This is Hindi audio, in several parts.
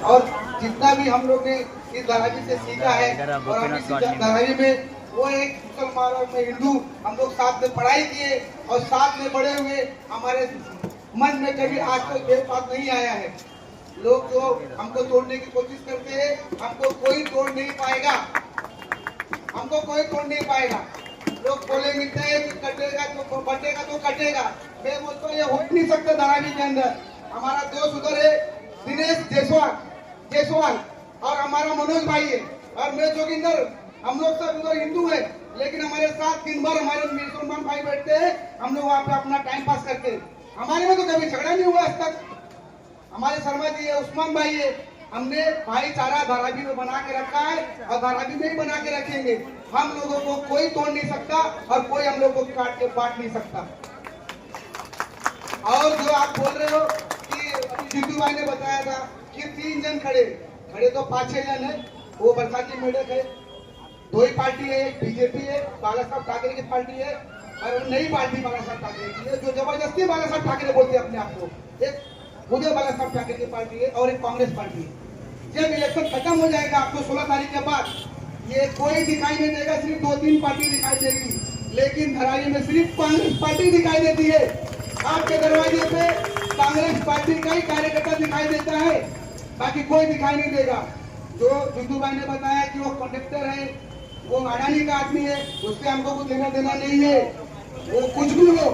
और जितना भी हम लोग ने इस धारावी से सीखा है और हम इस धारावी में वो एक मुसलमान और मैं हिंदू, हम लोग साथ में पढ़ाई किए और साथ में बड़े हुए, हमारे मन में कभी आज तक भेदभाव नहीं आया है। लोग जो हमको तोड़ने की कोशिश करते हैं, हमको कोई तोड़ नहीं पाएगा, हमको कोई तोड़ नहीं पाएगा। लोग बोले मिलते हैं कि कटेगा तो बटेगा तो कटेगा, मैं बोलता हूँ ये हो नहीं सकता। धारावी के अंदर हमारा दोस्त उधर है दिनेश जायसवाल और हमारा मनोज भाई है और मैं जोगिंदर, हम लोग सब उधर हिंदू है, लेकिन हमारे साथ दिन भर हमारे मुसलमान भाई बैठते हैं, हम लोग वहाँ पे अपना टाइम पास करते हैं। हमारे में तो कभी झगड़ा नहीं हुआ आज तक। हमारे शर्मा जी है, उस्मान भाई है, हमने भाईचारा धारावी में बना के रखा है और धारावी में ही बना के रखेंगे। हम लोगों को कोई तोड़ नहीं सकता और कोई हम लोगों को काट के बांट नहीं सकता। और जो आप बोल रहे हो कि जितू भाई ने बताया था कि 3 जन खड़े तो 5-6 जन है, वो बरसाती मेढक है, 2 ही पार्टी है, एक बीजेपी है, बाला साहब ठाकरे की पार्टी है और नई पार्टी बाला साहब ठाकरे की है, जो जबरदस्ती बाला साहब ठाकरे बोलते हैं अपने आप को। एक उदय बाला साहब ठाकरे की पार्टी है और एक कांग्रेस पार्टी है। जब इलेक्शन खत्म हो जाएगा आपको 16 तारीख के बाद, ये कोई दिखाई नहीं देगा, सिर्फ 2-3 पार्टी दिखाई देगी, लेकिन धरावी में सिर्फ कांग्रेस पार्टी दिखाई देती है। आपके दरवाजे पे कांग्रेस पार्टी का ही कार्यकर्ता दिखाई देता है, बाकी कोई दिखाई नहीं देगा। जो जितू भाई ने बताया कि वो कंडक्टर है, वो अडानी का आदमी है, उससे हमको कुछ लेना देना नहीं है, वो कुछ भी हो,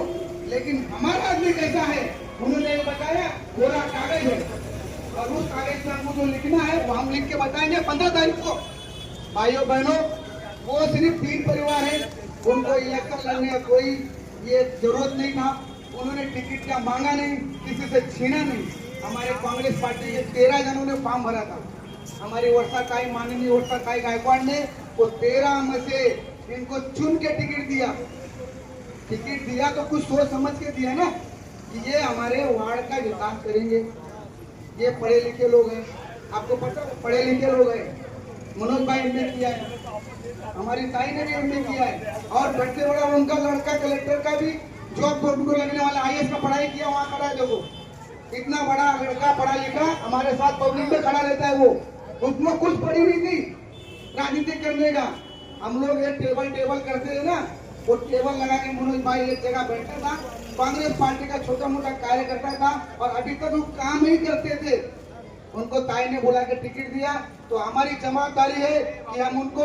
लेकिन हमारा आदमी कैसा है उन्होंने बताया, पूरा कागज है और उस कागज में हमको जो लिखना है वो हम लिख के बताएंगे 15 तारीख को। भाइयों बहनों, वो सिर्फ 3 परिवार है, उनको इलेक्शन लड़ने का कोई ये जरूरत नहीं था, उन्होंने टिकट क्या मांगा नहीं, किसी से छीना नहीं। हमारे कांग्रेस पार्टी के 13 जनों ने फॉर्म भरा था, हमारी वर्षाताई माननीय वर्षाताई गायकवाड़ ने वो 13 में से इनको चुन के टिकट दिया तो कुछ सोच समझ के दिया ना कि ये हमारे वार्ड का विकास करेंगे। ये पढ़े लिखे लोग हैं, आपको पता है पढ़े लिखे लोग हैं। मनोज भाई एमए किया है, हमारी ताई ने भी एमए किया है और बढ़ते बड़ा उनका लड़का कलेक्टर का भी जॉब को लगने वाला आईएएस का पढ़ाई किया, वहाँ खड़ा है। वो इतना बड़ा लड़का पढ़ा लिखा हमारे साथ पब्लिक में खड़ा रहता है, वो उसमें कुछ पड़ी नहीं थी राजनीति करने का। हम लोग ये टेबल करते हैं ना, वो टेबल लगा के मनोज भाई एक जगह बैठा था, कांग्रेस पार्टी का छोटा मोटा कार्यकर्ता था और अभी तक वो काम ही करते थे। उनको ताई ने बुला के टिकट दिया, तो हमारी जवाबदारी है कि हम उनको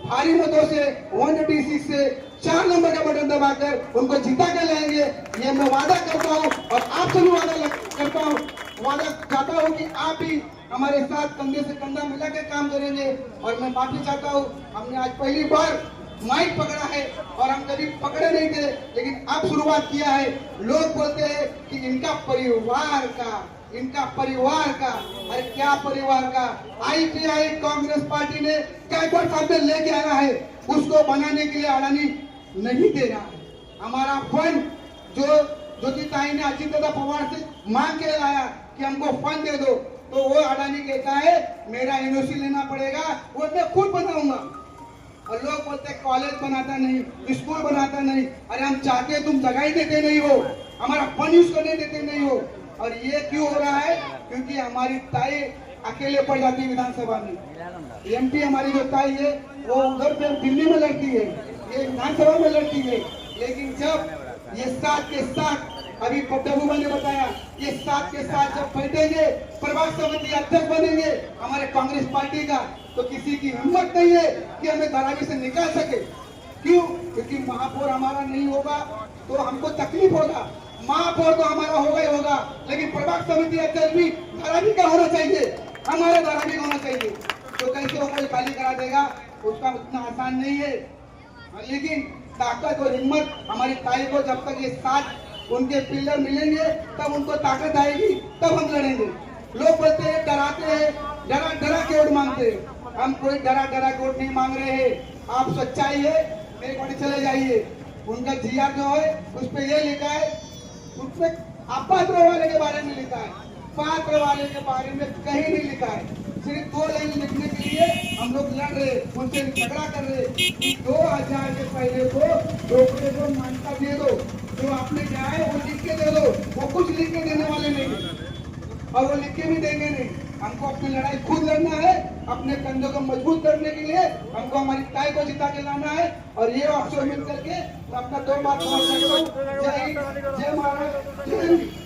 भारी मतों से 186 से 4 नंबर का बटन दबाकर उनको जिता के लाएंगे। ये मैं वादा करता हूँ और आपसे भी वादा करता हूँ, वादा चाहता हूँ कि आप भी हमारे साथ कंधे से कंधा मिला के काम करेंगे। और मैं माफी चाहता हूँ, हमने आज पहली बार माइक पकड़ा है और हम कभी पकड़े नहीं थे, लेकिन अब शुरुआत किया है। लोग बोलते हैं कि इनका परिवार का, अरे क्या परिवार का? आईपीआई कांग्रेस पार्टी ने गायकवाड़ साहब ने लेके आया है, उसको बनाने के लिए अडानी नहीं दे रहा है। हमारा फंड जो ज्योतिताई ने अजीत दादा पवार से मांग के लाया कि हमको फंड दे दो, तो वो अडानी कहता है मेरा एनओसी लेना पड़ेगा, वो मैं खुद बनाऊंगा। और लोग बोलते हैं कॉलेज बनाता नहीं, स्कूल बनाता नहीं। अरे हम चाहते तुम जगह ही देते नहीं हो, हमारा फंड यूज करने देते नहीं हो। और ये क्यों हो रहा है? क्योंकि हमारी ताई अकेले पड़ जाती है विधानसभा में। एमपी हमारी जो ताई है वो उधर पे दिल्ली में लड़ती है, ये विधानसभा में लड़ती है। लेकिन जब ये साथ के साथ, अभी प्रभु ने बताया, ये साथ के साथ जब बैठेंगे, प्रभाग समिति अध्यक्ष बनेंगे हमारे कांग्रेस पार्टी का, तो किसी की हिम्मत नहीं है कि हमें धारावी से निकाल सके। क्यों? क्योंकि महापौर हमारा नहीं होगा तो हमको तकलीफ होगा, महापौर तो हमारा होगा ही होगा, लेकिन प्रभाग समिति अध्यक्ष भी धारावी का होना चाहिए, हमारे धारावी का होना चाहिए। तो कैसे वो कोई खाली करा देगा? उसका उतना आसान नहीं है। लेकिन ताकत और हिम्मत हमारी ताई को, जब तक ये साथ उनके पिलर मिलेंगे तब उनको ताकत आएगी, तब हम लड़ेंगे। लोग बोलते हैं डराते हैं, डरा के वोट मांगते हैं। हम कोई डरा के वोट नहीं मांग रहे हैं। आप सच्चाई है मेरे को चले जाइए, उनका जिया जो है उस पर ये लिखा है, उसमें अपात्र वाले के बारे में लिखा है, पात्र वाले के बारे में कहीं नहीं लिखा है। सिर्फ 2 लाइन लिखने के लिए हम लोग लड़ रहे, उनसे झगड़ा कर रहे कि 2000 के पहले को डोकरे को मान्यता दे दो, जो आपने क्या है वो लिख के दे दो। वो कुछ लिख के देने वाले नहीं और वो लिख के भी देंगे नहीं। हमको अपनी लड़ाई खुद लड़ना है, अपने कंधों को मजबूत करने के लिए हमको हमारी ताई को जिता के लाना है। और ये अवसर मिल करके अपना 2 बात समझ सकता हूँ। जय हिंद, जय महाराष्ट्र, जय हिंद।